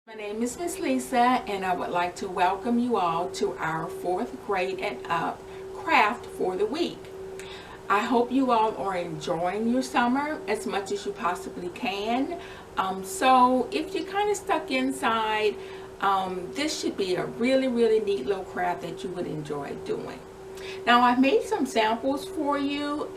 My name is Miss Lisa, and I would like to welcome you all to our 4th grade and up craft for the week. I hope you all are enjoying your summer as much as you possibly can. So if you're kind of stuck inside, this should be a really neat little craft that you would enjoy doing. Now I've made some samples for you.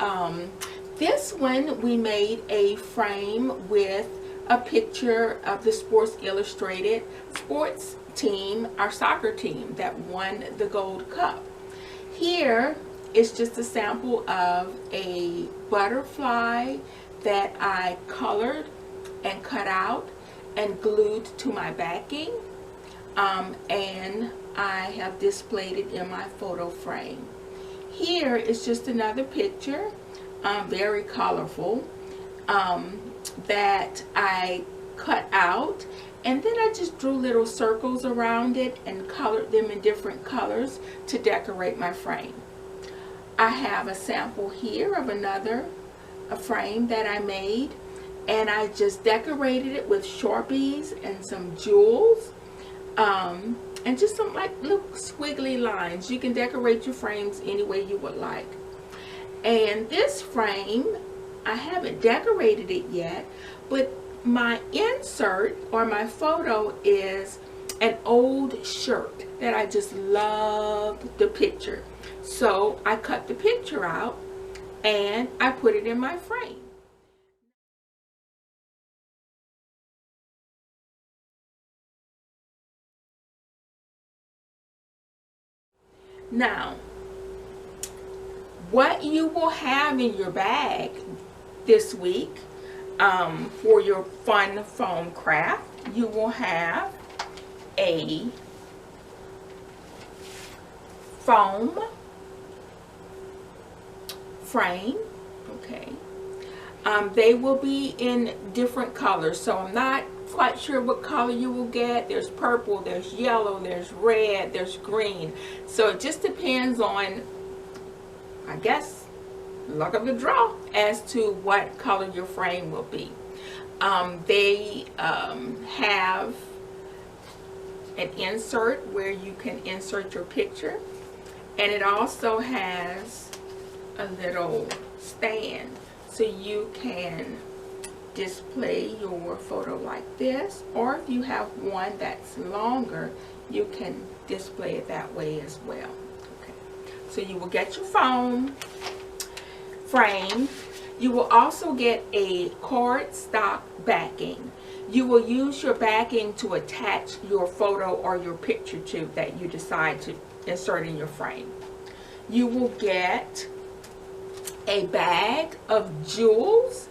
This one we made a frame with a picture of the Sports Illustrated sports team, our soccer team that won the Gold Cup. Here is just a sample of a butterfly that I colored and cut out and glued to my backing, and I have displayed it in my photo frame. Here is just another picture, very colorful, that I cut out, and then I just drew little circles around it and colored them in different colors to decorate my frame. I have a sample here of a frame that I made, and I just decorated it with Sharpies and some jewels, and just some like little squiggly lines. You can decorate your frames any way you would like. And this frame, I haven't decorated it yet, but my insert or my photo is an old shirt that I just loved the picture. So I cut the picture out and I put it in my frame. Now, what you will have in your bag this week for your fun foam craft, you will have a foam frame. Okay, they will be in different colors, so I'm not quite sure what color you will get. There's purple, there's yellow, there's red, there's green, so it just depends on, I guess, luck of the draw as to what color your frame will be. They have an insert where you can insert your picture, and it also has a little stand so you can display your photo like this, or if you have one that's longer, you can display it that way as well. Okay, so you will get your foam frame. You will also get a cardstock backing. You will use your backing to attach your photo or your picture to that you decide to insert in your frame. You will get a bag of jewels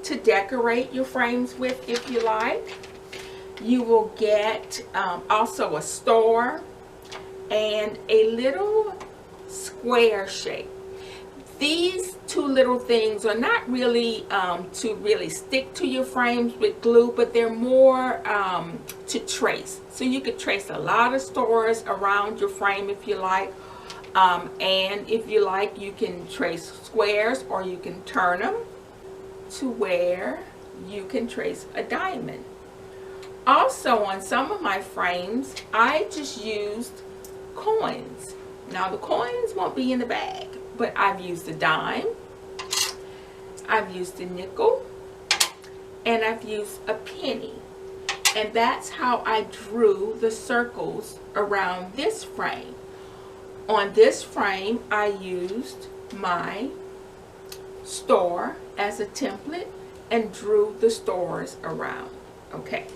to decorate your frames with if you like. You will get also a star and a little square shape. These two little things are not really to really stick to your frames with glue, but they're more to trace. So you could trace a lot of stars around your frame if you like, and if you like, you can trace squares, or you can turn them to where you can trace a diamond. Also, on some of my frames, I just used coins. Now the coins won't be in the bag, but I've used a dime, I've used a nickel, and I've used a penny. And that's how I drew the circles around this frame. On this frame, I used my star as a template and drew the stars around. Okay,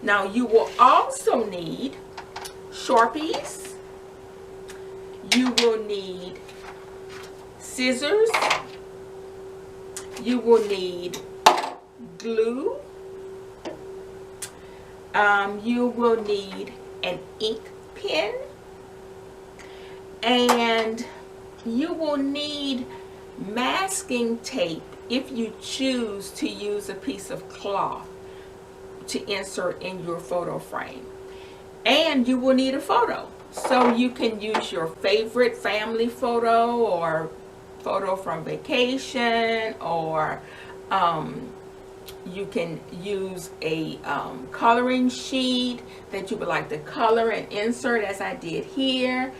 now you will also need Sharpies. You will need scissors. You will need glue. You will need an ink pen, and you will need masking tape if you choose to use a piece of cloth to insert in your photo frame. And you will need a photo, so you can use your favorite family photo or photo from vacation, or You can use a coloring sheet that you would like to color and insert, as I did here.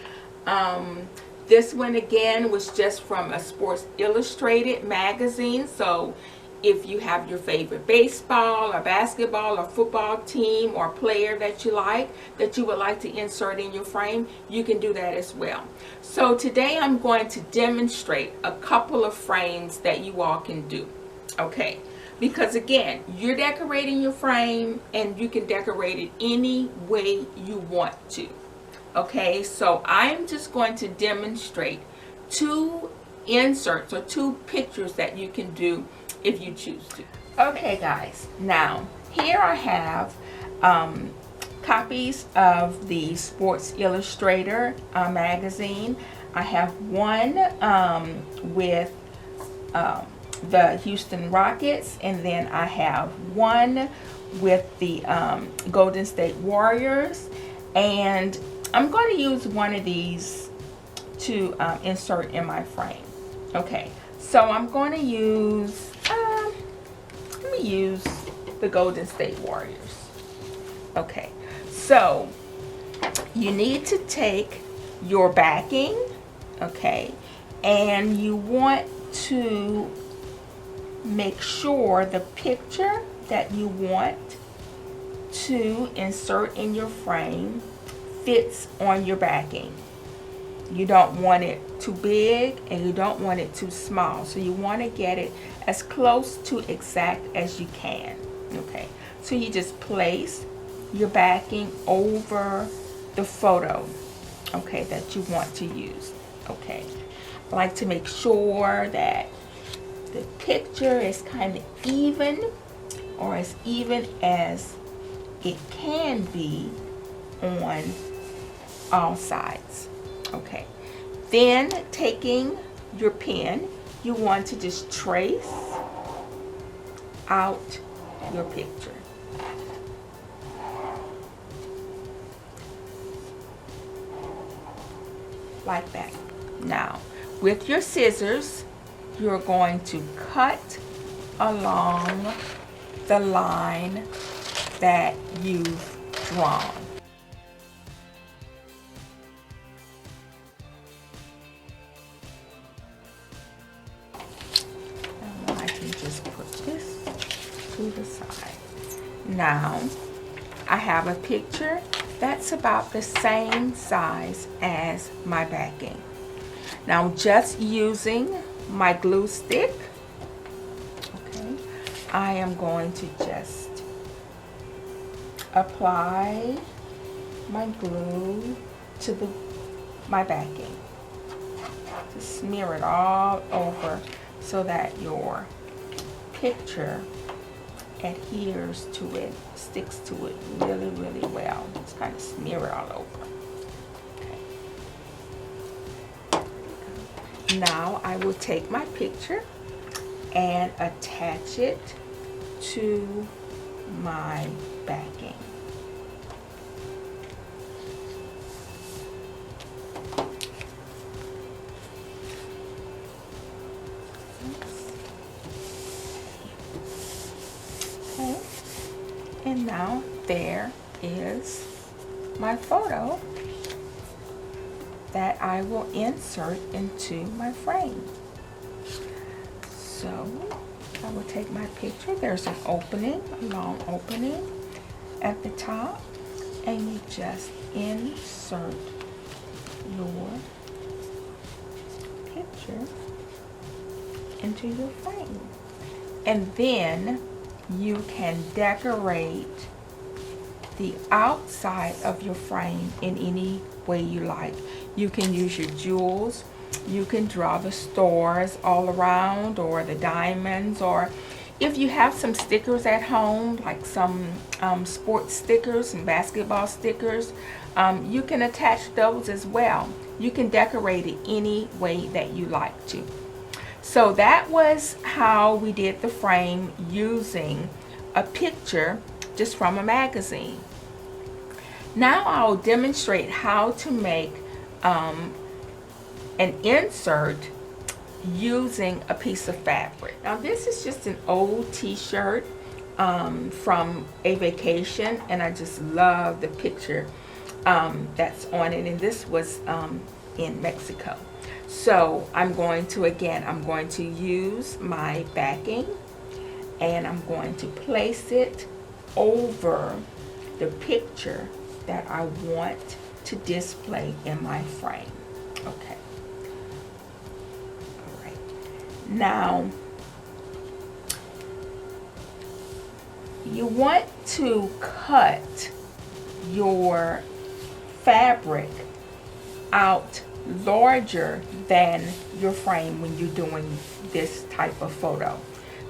This one again was just from a Sports Illustrated magazine. So if you have your favorite baseball or basketball or football team or player that you like, that you would like to insert in your frame, you can do that as well. So today I'm going to demonstrate a couple of frames that you all can do. Okay, because again, you're decorating your frame and you can decorate it any way you want to. Okay, so I'm just going to demonstrate 2 inserts or 2 pictures that you can do if you choose to. Okay guys, now here I have copies of the Sports Illustrated magazine. I have one with the Houston Rockets, and then I have one with the Golden State Warriors, and I'm going to use one of these to insert in my frame. Okay, so I'm going to use let me use the Golden State Warriors. Okay, so you need to take your backing, okay, and you want to make sure the picture that you want to insert in your frame fits on your backing. You don't want it too big and you don't want it too small, so you want to get it as close to exact as you can. Okay, so you just place your backing over the photo, okay, that you want to use. Okay, I like to make sure that the picture is kind of even, or as even as it can be on all sides. Okay, then taking your pen, you want to just trace out your picture. Like that. Now, with your scissors, you're going to cut along the line that you've drawn. And I can just put this to the side. Now, I have a picture that's about the same size as my backing. Now, just using my glue stick, okay, I am going to just apply my glue to my backing, to smear it all over so that your picture adheres to it, sticks to it really, really well. Just kind of smear it all over. Now I will take my picture and attach it to my backing. Okay, and now there is my photo that I will insert into my frame. So I will take my picture. There's an opening, a long opening at the top, and you just insert your picture into your frame. And then you can decorate the outside of your frame in any way you like. You can use your jewels. You can draw the stars all around, or the diamonds, or if you have some stickers at home, like some sports stickers and basketball stickers, you can attach those as well. You can decorate it any way that you like to. So that was how we did the frame using a picture just from a magazine. Now I'll demonstrate how to make an insert using a piece of fabric. Now this is just an old t-shirt from a vacation, and I just love the picture that's on it, and this was in Mexico. So I'm going to use my backing, and I'm going to place it over the picture that I want to display in my frame. Okay. All right. Now, you want to cut your fabric out larger than your frame when you're doing this type of photo,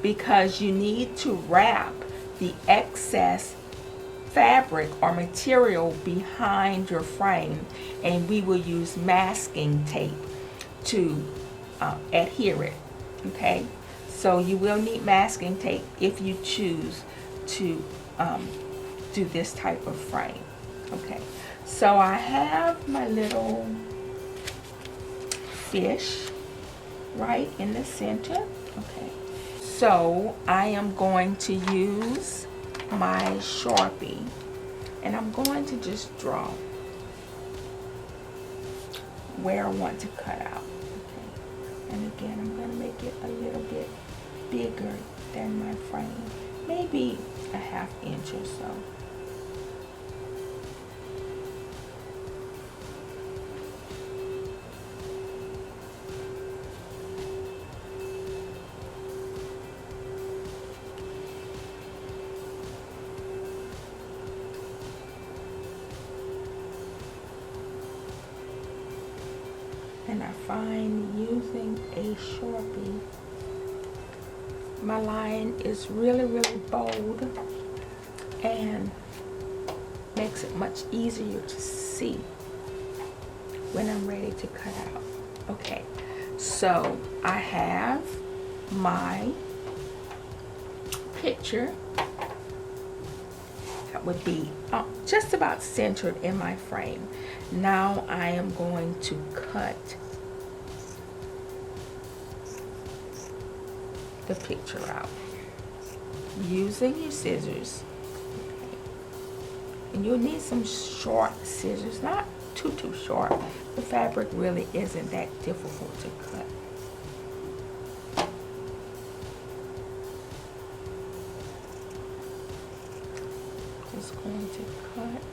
because you need to wrap the excess fabric or material behind your frame, and we will use masking tape to adhere it. Okay, so you will need masking tape if you choose to do this type of frame. Okay, so I have my little fish right in the center. Okay, so I am going to use my Sharpie, and I'm going to just draw where I want to cut out. Okay, and again, I'm going to make it a little bit bigger than my frame, maybe a ½ inch or so. And I find using a Sharpie, my line is really bold and makes it much easier to see when I'm ready to cut out. Okay, so I have my picture that would be just about centered in my frame. Now I am going to cut the picture out using your scissors. Okay. And you'll need some short scissors, not too short. The fabric really isn't that difficult to cut. Just going to cut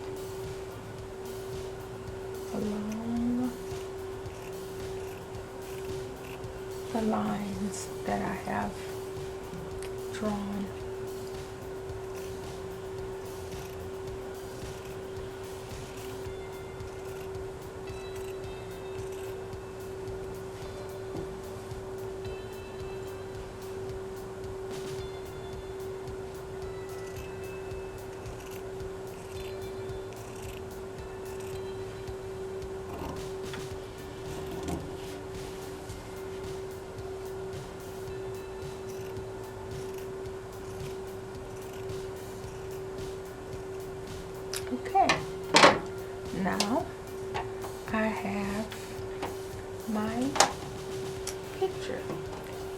along the lines that I have drawn. Okay, now I have my picture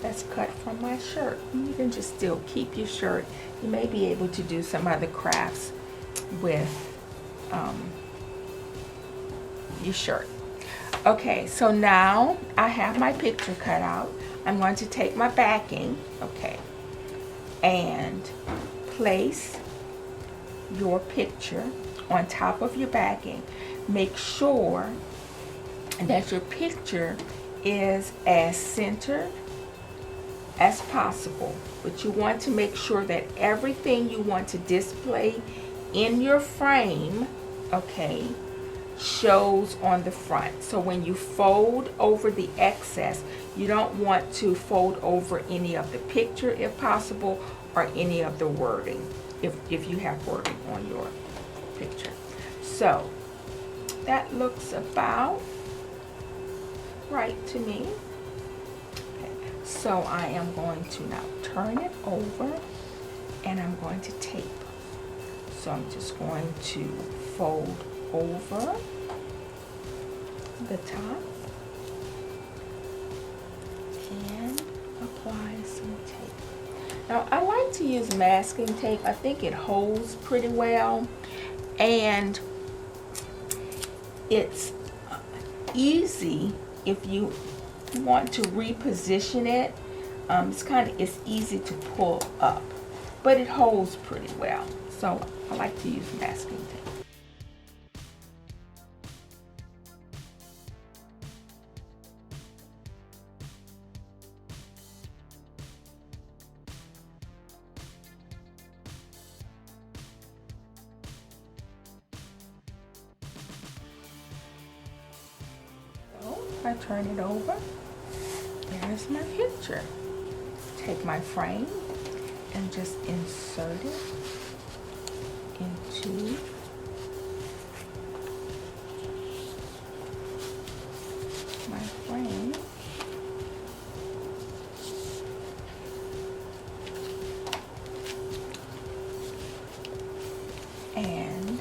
that's cut from my shirt. You can just still keep your shirt. You may be able to do some other crafts with your shirt. Okay, so now I have my picture cut out. I'm going to take my backing, okay, and place your picture on top of your backing. Make sure that your picture is as centered as possible, but you want to make sure that everything you want to display in your frame, okay, shows on the front. So when you fold over the excess, you don't want to fold over any of the picture if possible, or any of the wording if you have wording on your picture. So that looks about right to me. Okay. So I am going to now turn it over, and I'm going to tape. So I'm just going to fold over the top apply some tape. Now, I like to use masking tape. I think it holds pretty well, and it's easy if you want to reposition it. It's easy to pull up, but it holds pretty well. So I like to use masking tape. I turn it over. There's my picture. Take my frame and just insert it into my frame. And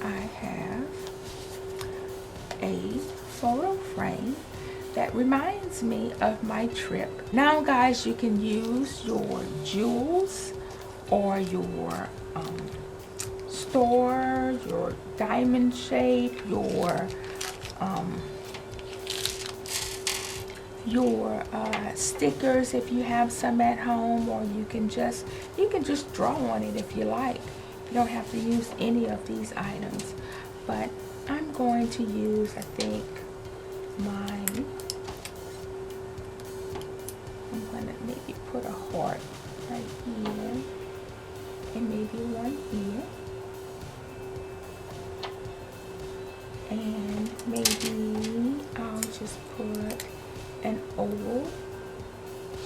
I have a photo frame that reminds me of my trip. Now guys, you can use your jewels or your store, your diamond shape, your stickers if you have some at home, or you can just draw on it if you like. You don't have to use any of these items, but I'm going to use, I think, I'm going to maybe put a heart right here, and maybe one here, and maybe I'll just put an oval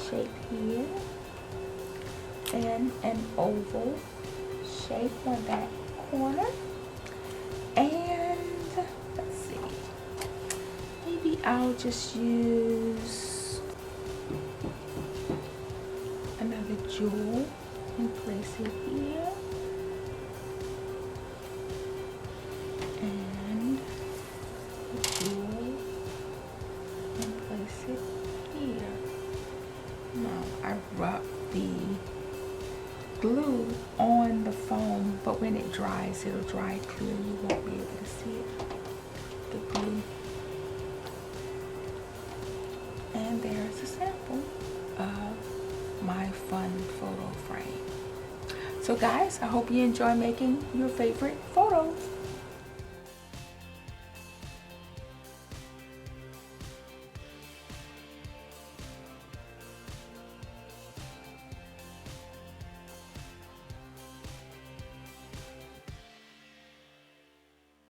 shape here, and an oval shape on that corner, and let's see, maybe I'll just use another jewel and place it here, and a jewel and place it here. Now I rub the glue on the foam, but when it dries, it'll dry clear. You won't be able to see it, the glue. And there's a sample of my fun photo frame. So guys, I hope you enjoy making your favorite photos.